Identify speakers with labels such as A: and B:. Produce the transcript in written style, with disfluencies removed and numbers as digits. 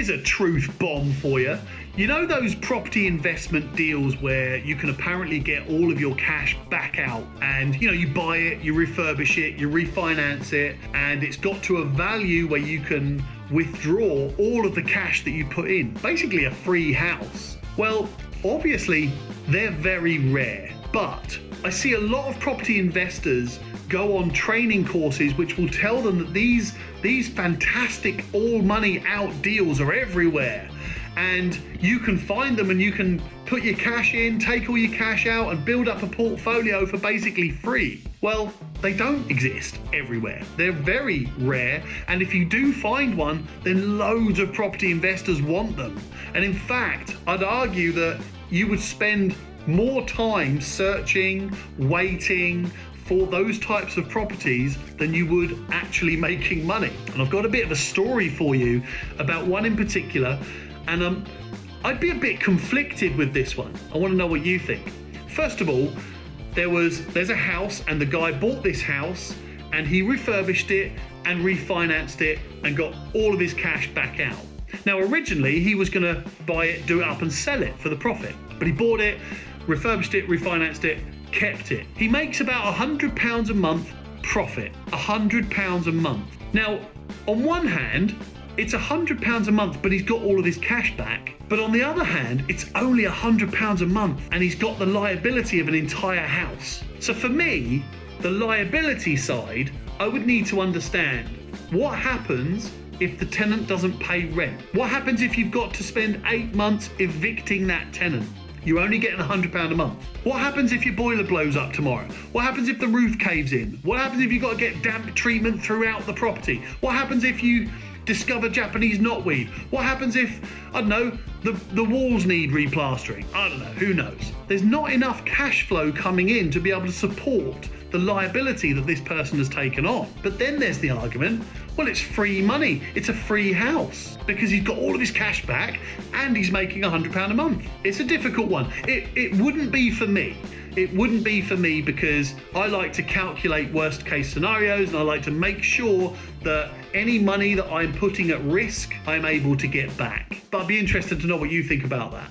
A: Here's a truth bomb for you. You know those property investment deals where you can apparently get all of your cash back out and, you buy it, you refurbish it, you refinance it, and it's got to a value where you can withdraw all of the cash that you put in. Basically a free house. Well, obviously they're very rare, but I see a lot of property investors go on training courses which will tell them that these fantastic all money out deals are everywhere, and you can find them and you can put your cash in, take all your cash out and build up a portfolio for basically free. Well, they don't exist everywhere. They're very rare, and if you do find one, then loads of property investors want them. And in fact, I'd argue that you would spend more time searching, waiting for those types of properties than you would actually making money. And I've got a bit of a story for you about one in particular, and I'd be a bit conflicted with this one. I want to know what you think. First of all, there's a house, and the guy bought this house and he refurbished it and refinanced it and got all of his cash back out. Now, originally he was going to buy it, do it up and sell it for the profit, but he bought it, refurbished it, refinanced it, kept it. He makes about £100 a month profit. £100 a month. Now, on one hand, it's £100 a month, but he's got all of his cash back. But on the other hand, it's only £100 a month, and he's got the liability of an entire house. So for me, the liability side, I would need to understand what happens if the tenant doesn't pay rent. What happens if you've got to spend 8 months evicting that tenant? You're only getting £100 a month. What happens if your boiler blows up tomorrow? What happens if the roof caves in? What happens if you've got to get damp treatment throughout the property? What happens if you discover Japanese knotweed? What happens if, I don't know, the walls need replastering? I don't know, who knows? There's not enough cash flow coming in to be able to support the liability that this person has taken on. But then there's the argument, well, it's free money. It's a free house because he's got all of his cash back and he's making £100 a month. It's a difficult one. It wouldn't be for me. It wouldn't be for me because I like to calculate worst case scenarios, and I like to make sure that any money that I'm putting at risk, I'm able to get back. But I'd be interested to know what you think about that.